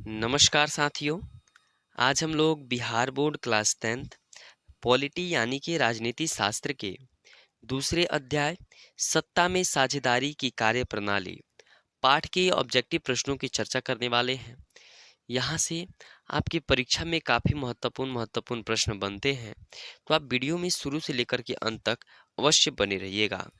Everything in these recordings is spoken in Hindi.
नमस्कार साथियों। आज हम लोग Bihar board class 10th polity यानी कि राजनीति शास्त्र के दूसरे अध्याय सत्ता में साझेदारी की कार्यप्रणाली पाठ के ऑब्जेक्टिव प्रश्नों की चर्चा करने वाले हैं। यहाँ से आपकी परीक्षा में काफ़ी महत्वपूर्ण प्रश्न बनते हैं, तो आप वीडियो में शुरू से लेकर के अंत तक अवश्य बने रहिएगा,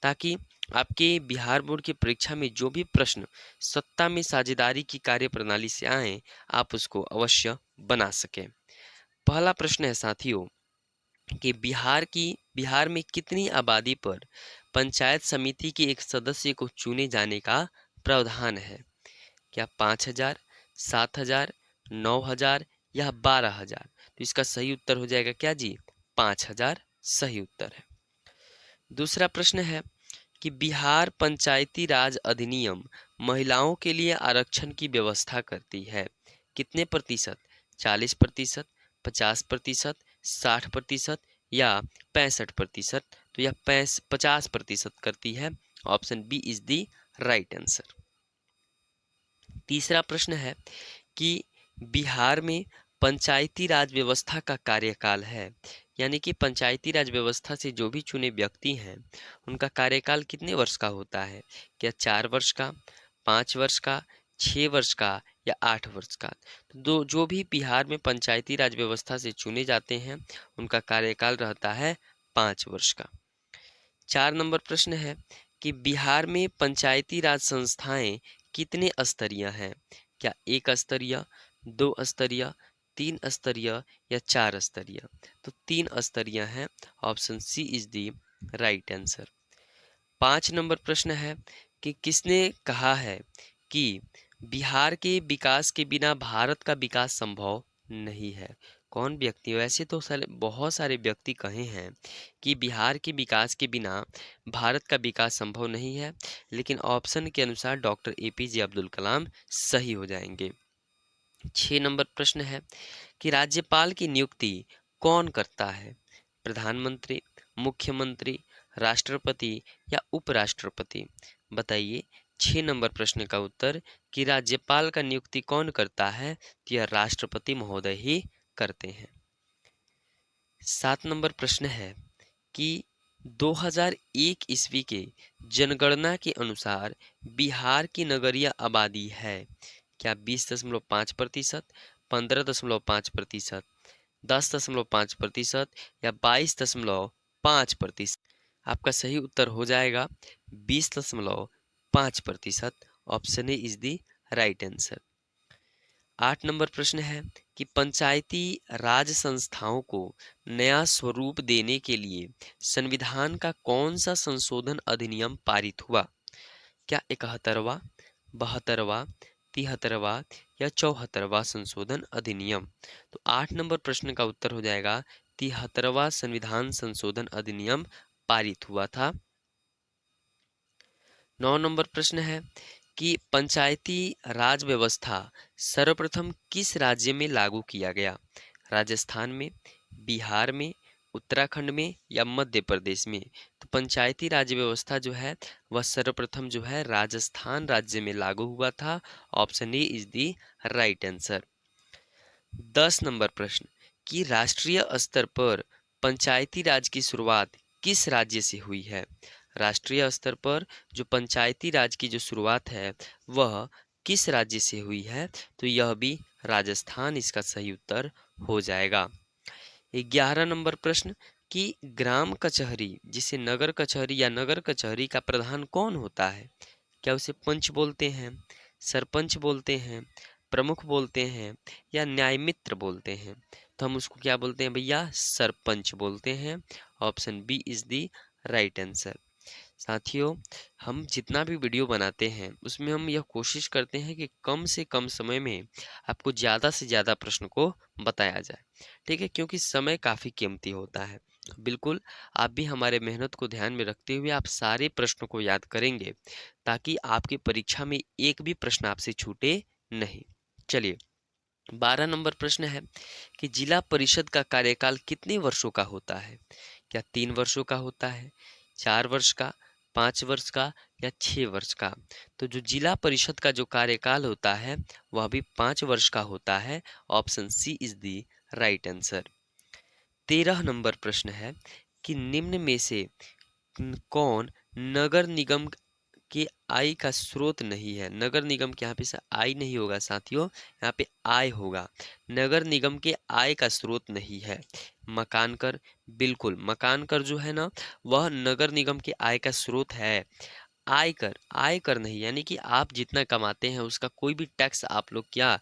ताकि आपके बिहार बोर्ड की परीक्षा में जो भी प्रश्न सत्ता में साझेदारी की कार्यप्रणाली से आए, आप उसको अवश्य बना सकें। पहला प्रश्न है साथियों कि बिहार में कितनी आबादी पर पंचायत समिति के एक सदस्य को चुने जाने का प्रावधान है? क्या 5,000, 7,000, 9,000 या 12,000? तो इसका सही उत्तर हो जाएगा क्या जी? 5,000 सही उत्तर है। दूसरा प्रश्न है कि बिहार पंचायती राज अधिनियम महिलाओं के लिए आरक्षण की व्यवस्था करती है। कितने प्रतिशत? 40%, 50%, 60% या 65%? तो यह 50% करती है। Option B is the right answer. तीसरा प्रश्न है कि बिहार में पंचायती राज व्यवस्था का कार्यकाल है, यानी कि पंचायती राज व्यवस्था से जो भी चुने व्यक्ति हैं उनका कार्यकाल कितने वर्ष का होता है? क्या 4 वर्ष का, 5 वर्ष का, 6 वर्ष का या 8 वर्ष का? तो जो भी बिहार में पंचायती राज व्यवस्था से चुने जाते हैं उनका कार्यकाल रहता है 5 वर्ष का। 4 नंबर प्रश्न है कि बिहार में पंचायती राज संस्थाएं कितने स्तरीय हैं? क्या 1 स्तरीय, 2 स्तरीय, 3 स्तरीय या 4 स्तरीय? तो 3 स्तरीय हैं। Option C is the right answer. 5 नंबर प्रश्न है कि किसने कहा है कि बिहार के विकास के बिना भारत का विकास संभव नहीं है? कौन व्यक्ति? वैसे तो बहुत सारे व्यक्ति कहे हैं कि बिहार के विकास के बिना भारत का विकास संभव नहीं है, लेकिन ऑप्शन के अनुसार डॉक्टर एपीजे अब्दुल कलाम सही हो जाएंगे। 6 नंबर प्रश्न है कि राज्यपाल की नियुक्ति कौन करता है? प्रधानमंत्री, मुख्यमंत्री, राष्ट्रपति या उपराष्ट्रपति? बताइए। 6 नंबर प्रश्न का उत्तर कि राज्यपाल का नियुक्ति कौन करता है, तो यह राष्ट्रपति महोदय ही करते हैं। 7 नंबर प्रश्न है कि 2001 ईस्वी के जनगणना के अनुसार बिहार की नगरीय आबादी है? क्या 20.5%, 15.5%, 10.5% या 22.5%? आपका सही उत्तर हो जाएगा 20.5%। Option A is the right answer. 8 number प्रश्न है कि पंचायती राज संस्थाओं को नया स्वरूप देने के लिए संविधान का कौन सा संशोधन अधिनियम पारित हुआ? क्या 71वां, 72वां, 73वां या 74वां संशोधन अधिनियम? तो 8 नंबर प्रश्न का उत्तर हो जाएगा 73वां संविधान संशोधन अधिनियम पारित हुआ था। 9 नंबर प्रश्न है कि पंचायती राज व्यवस्था सर्वप्रथम किस राज्य में लागू किया गया? राजस्थान में, बिहार में, उत्तराखंड में या मध्य प्रदेश में? तो पंचायती राज व्यवस्था जो है वह सर्वप्रथम जो है राजस्थान राज्य में लागू हुआ था। Option A is the right answer. 10 number प्रश्न कि राष्ट्रीय स्तर पर पंचायती राज की शुरुआत किस राज्य से हुई है? राष्ट्रीय स्तर पर जो पंचायती राज की जो शुरुआत है वह किस राज्य से हुई है? तो यह भी राजस्थान इसका सही उत्तर हो जाएगा। 11 नंबर प्रश्न कि ग्राम कचहरी जिसे नगर कचहरी या नगर कचहरी का प्रधान कौन होता है? क्या उसे पंच बोलते हैं, सरपंच बोलते हैं, प्रमुख बोलते हैं या न्याय मित्र बोलते हैं? तो हम उसको क्या बोलते हैं भैया? सरपंच बोलते हैं। Option B is the right answer. साथियों, हम जितना भी वीडियो बनाते हैं उसमें हम यह कोशिश करते हैं कि कम से कम समय में आपको ज़्यादा से ज़्यादा प्रश्न को बताया जाए, ठीक है? क्योंकि समय काफ़ी कीमती होता है। बिल्कुल, आप भी हमारे मेहनत को ध्यान में रखते हुए आप सारे प्रश्नों को याद करेंगे, ताकि आपकी परीक्षा में एक भी प्रश्न आपसे छूटे नहीं। चलिए, 12 नंबर प्रश्न है कि जिला परिषद का कार्यकाल कितने वर्षों का होता है? क्या 3 वर्षों का होता है, 4 वर्ष का, 5 वर्ष का या 6 वर्ष का? तो जो जिला परिषद का जो कार्यकाल होता है वह भी 5 वर्ष का होता है। Option C is the right answer. 13 नंबर प्रश्न है कि निम्न में से कौन नगर निगम के आय का स्रोत नहीं है? नगर निगम के यहाँ पे से आय नहीं होगा साथियों, यहाँ पे आय होगा। नगर निगम के आय का स्रोत नहीं है। मकान कर, बिल्कुल मकान कर जो है ना वह नगर निगम के आय का स्रोत है। आयकर, आयकर नहीं, यानी कि आप जितना कमाते हैं उसका कोई भी टैक्स आप लोग क्या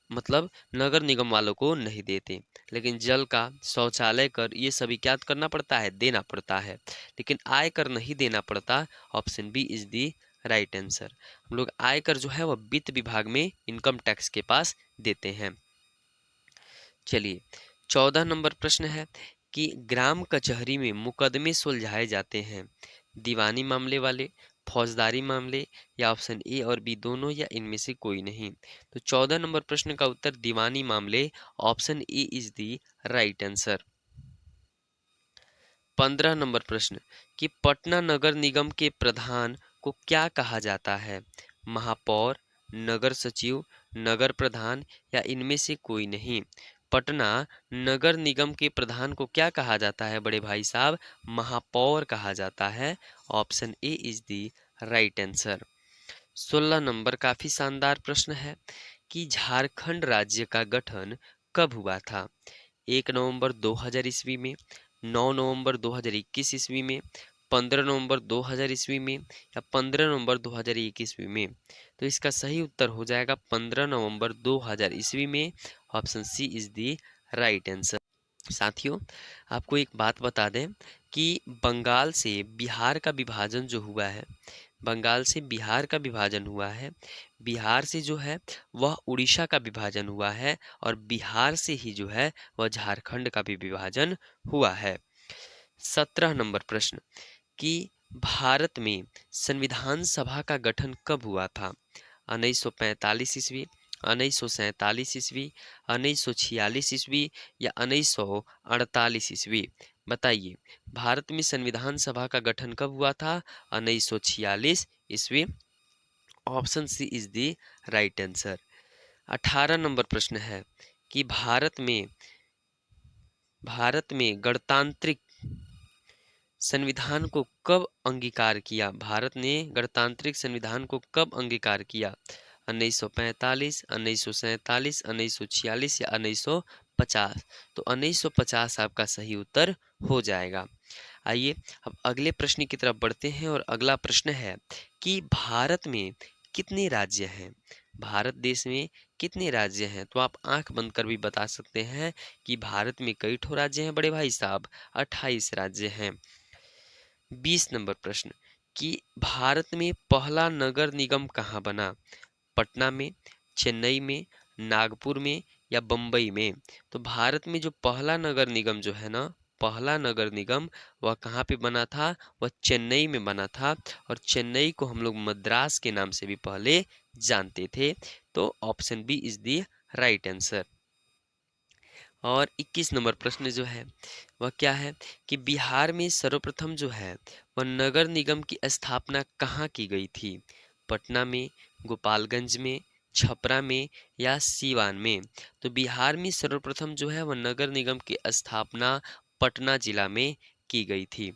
मतलब नगर निगम वालों को नहीं देते। लेकिन जल का, शौचालय कर, ये सभी क्या करना पड़ता है? देना पड़ता है। लेकिन आयकर नहीं देना पड़ता। Option B is the right answer. हम लोग आयकर जो है वह वित्त विभाग में इनकम टैक्स के पास देते हैं। चलिए 14 नंबर प्रश्न है कि ग्राम कचहरी में मुकदमे सुलझाए जाते हैं, दीवानी मामले वाले, फौजदारी मामले, या ऑप्शन ए और बी दोनों, या इनमें से कोई नहीं। तो 14 नंबर प्रश्न का उत्तर दीवानी मामले, option A is the right answer. 15 number प्रश्न कि पटना नगर निगम के प्रधान को क्या कहा जाता है? महापौर, नगर सचिव, नगर प्रधान, या इनमें से कोई नहीं। पटना नगर निगम के प्रधान को क्या कहा जाता है बड़े भाई साहब? महापौर कहा जाता है। Option A is the right answer. 16 number काफी शानदार प्रश्न है कि झारखंड राज्य का गठन कब हुआ था? 1 नवंबर 2000 ईस्वी में, 9 नवंबर 2021 ईस्वी में, 15 नवंबर 2000 ईस्वी में, या 15 नवंबर 2001 ईस्वी में? तो इसका सही उत्तर हो जाएगा 15 नवंबर 2000 ईस्वी में। Option C is the right answer. साथियों आपको एक बात बता दें कि बंगाल से बिहार का विभाजन जो हुआ है, बंगाल से बिहार का विभाजन हुआ है, बिहार से जो है वह उड़ीसा का विभाजन हुआ है, और बिहार से ही जो है वह झारखंड का भी विभाजन हुआ है। 17 नंबर प्रश्न कि भारत में संविधान सभा का गठन कब हुआ था? 1945 ईस्वी, 1947 ईस्वी, 1946 ईस्वी, या 1948 ईस्वी? बताइए भारत में संविधान सभा का गठन कब हुआ था? 1946 ईस्वी। Option C is the right answer. 18 नंबर प्रश्न है कि भारत में गणतांत्रिक संविधान को कब अंगीकार किया? भारत ने गणतांत्रिक संविधान को कब अंगीकार किया? 1945, 1947, 1946, या 1950? तो 1950 आपका सही उत्तर हो जाएगा। आइए अब अगले प्रश्न की तरफ बढ़ते हैं, और अगला प्रश्न है कि भारत में कितने राज्य हैं? भारत देश में कितने राज्य हैं? तो आप आंख बंद कर भी बता सकते हैं कि भारत में कई ठो राज्य हैं बड़े भाई साहब? 28 राज्य हैं। 20 नंबर प्रश्न कि भारत में पहला नगर निगम कहाँ बना? पटना में, चेन्नई में, नागपुर में, या बम्बई में? तो भारत में जो पहला नगर निगम जो है ना, पहला नगर निगम वह कहाँ पे बना था? वह चेन्नई में बना था, और चेन्नई को हम लोग मद्रास के नाम से भी पहले जानते थे। तो option B is the right answer. और 21 नंबर प्रश्न जो है वह क्या है कि बिहार में सर्वप्रथम जो है वह नगर निगम की स्थापना कहाँ की गई थी? पटना में, गोपालगंज में, छपरा में, या सीवान में? तो बिहार में सर्वप्रथम जो है वह नगर निगम की स्थापना पटना जिला में की गई थी।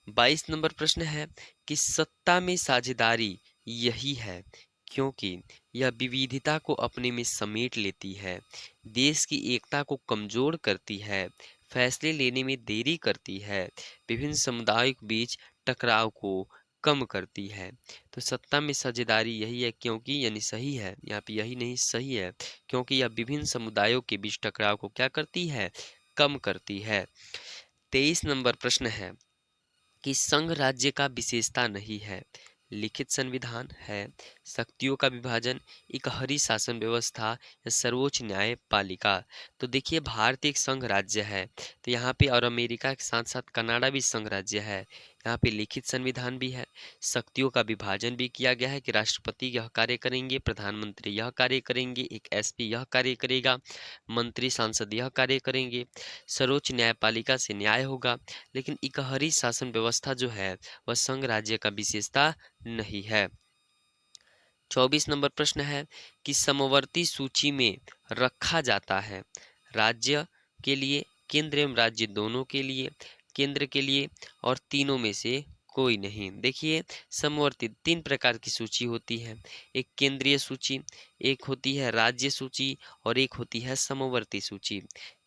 22 नंबर प्रश्न है कि सत्ता में साझेदारी यही है क्योंकि यह विविधता को अपने में समेट लेती है, देश की एकता को कमजोर करती है, फैसले लेने में देरी करती है, विभिन्न समुदायों के बीच टकराव को कम करती है। तो सत्ता में साझेदारी यही है क्योंकि, यानी सही है, यहाँ पे यही नहीं सही है, क्योंकि यह विभिन्न समुदायों के बीच टकराव को क्या करती है? कम करती है। 23 नंबर प्रश्न है कि संघ राज्य का विशेषता नहीं है, लिखित संविधान है, शक्तियों का विभाजन, इकहरी शासन व्यवस्था, या सर्वोच्च न्यायपालिका? तो देखिए भारत एक संघ राज्य है, तो यहाँ पे और अमेरिका के साथ साथ कनाडा भी संघ राज्य है। यहाँ पे लिखित संविधान भी है, शक्तियों का विभाजन भी किया गया है कि राष्ट्रपति यह कार्य करेंगे, प्रधानमंत्री यह कार्य करेंगे, एक एसपी यह कार्य करेगा, मंत्री सांसद यह कार्य करेंगे, सर्वोच्च न्यायपालिका से न्याय होगा। लेकिन इकहरी शासन व्यवस्था जो है वह संघ राज्य का विशेषता नहीं है। 24 नंबर प्रश्न है कि समवर्ती सूची में रखा जाता है राज्य के लिए, केंद्र एवं राज्य दोनों के लिए, केंद्र के लिए और तीनों में से कोई नहीं। देखिए, समवर्ती तीन प्रकार की सूची होती है, एक केंद्रीय सूची, एक होती है राज्य सूची और एक होती है समवर्ती सूची।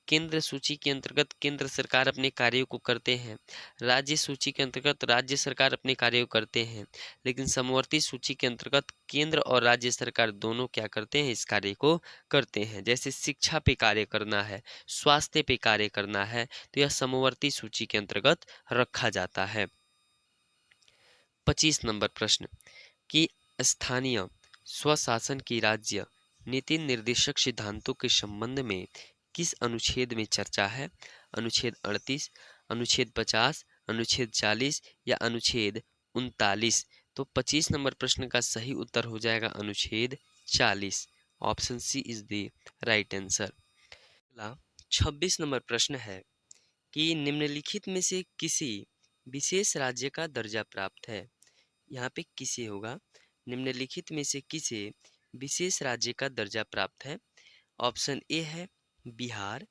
केंद्र सूची के अंतर्गत केंद्र सरकार अपने कार्यों को करते हैं, राज्य सूची के अंतर्गत राज्य सरकार अपने कार्यों को करते हैं, लेकिन समवर्ती सूची के अंतर्गत केंद्र और राज्य सरकार दोनों क्या करते हैं, इस कार्य को करते हैं। जैसे शिक्षा पे कार्य करना है, स्वास्थ्य पे कार्य करना है, तो यह समवर्ती सूची के अंतर्गत रखा जाता है। 25 नंबर प्रश्न कि स्थानीय स्वशासन की राज्य नीति निर्देशक सिद्धांतों के संबंध में किस अनुच्छेद में चर्चा है? अनुच्छेद 38, अनुच्छेद 50, अनुच्छेद 40 या अनुच्छेद 39। तो 25 नंबर प्रश्न का सही उत्तर हो जाएगा अनुच्छेद 40। Option C is the right answer. 26 नंबर प्रश्न है कि निम्नलिखित में से किसी विशेष राज्य का दर्जा प्राप्त है? यहाँ पे किसे होगा, निम्नलिखित में से किसे विशेष राज्य का दर्जा प्राप्त है? ऑप्शन ए है बिहार,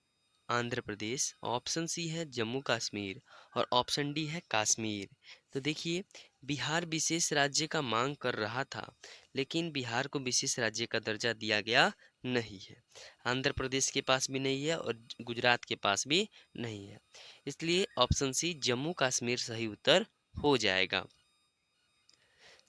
आंध्र प्रदेश, ऑप्शन सी है जम्मू कश्मीर और ऑप्शन डी है कश्मीर। तो देखिए, बिहार विशेष राज्य का मांग कर रहा था, लेकिन बिहार को विशेष राज्य का दर्जा दिया गया नहीं है। आंध्र प्रदेश के पास भी नहीं है और गुजरात के पास भी नहीं है, इसलिए ऑप्शन सी जम्मू कश्मीर सही उत्तर हो जाएगा।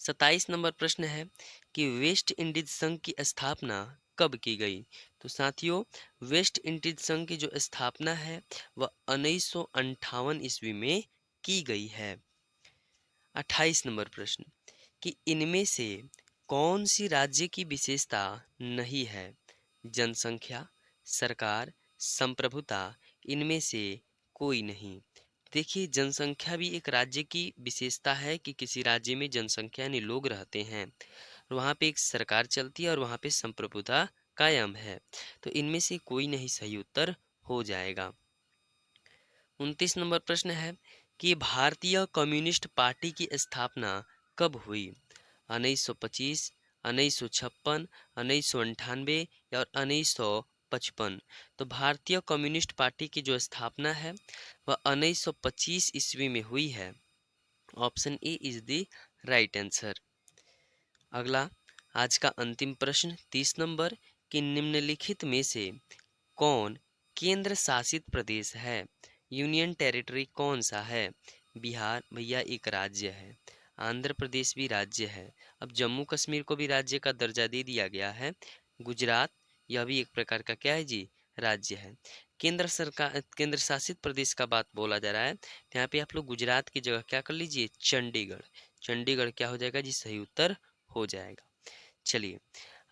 27 नंबर प्रश्न है कि वेस्ट इंडीज संघ की स्थापना कब की गई? तो साथियों, वेस्ट इंडीज संघ की जो स्थापना है वह 1958 ईस्वी में की गई है। 28 नंबर प्रश्न कि इनमें से कौन सी राज्य की विशेषता नहीं है? जनसंख्या, सरकार, संप्रभुता, इनमें से कोई नहीं। देखिए, जनसंख्या भी एक राज्य की विशेषता है कि किसी राज्य में जनसंख्या यानी लोग रहते हैं, वहाँ पे एक सरकार चलती है और वहाँ पे संप्रभुता कायम है। तो इनमें से कोई नहीं सही उत्तर हो जाएगा। 29 नंबर प्रश्न है कि भारतीय कम्युनिस्ट पार्टी की स्थापना कब हुई? 1925, 1956, 1998 और 1955। तो भारतीय कम्युनिस्ट पार्टी की जो स्थापना है वह 1925 ईस्वी में हुई है। Option A is the right answer. अगला, आज का अंतिम प्रश्न 30 नंबर कि निम्नलिखित में से कौन केंद्र शासित प्रदेश है? यूनियन टेरिटरी कौन सा है? बिहार भैया एक राज्य है, आंध्र प्रदेश भी राज्य है, अब जम्मू कश्मीर को भी राज्य का दर्जा दे दिया गया है, गुजरात यह भी एक प्रकार का क्या है जी, राज्य है। केंद्र सरकार केंद्र शासित प्रदेश का बात बोला जा रहा है, तो यहाँ पे आप लोग गुजरात की जगह क्या कर लीजिए, चंडीगढ़। चंडीगढ़ क्या हो जाएगा जी, सही उत्तर हो जाएगा। चलिए,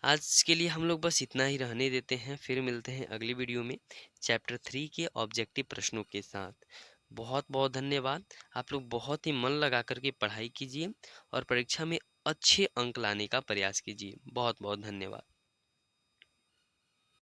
आज के लिए हम लोग बस इतना ही रहने देते हैं, फिर मिलते हैं अगली वीडियो में चैप्टर 3 के ऑब्जेक्टिव प्रश्नों के साथ। बहुत बहुत धन्यवाद। आप लोग बहुत ही मन लगा करके पढ़ाई कीजिए और परीक्षा में अच्छे अंक लाने का प्रयास कीजिए। बहुत बहुत धन्यवाद।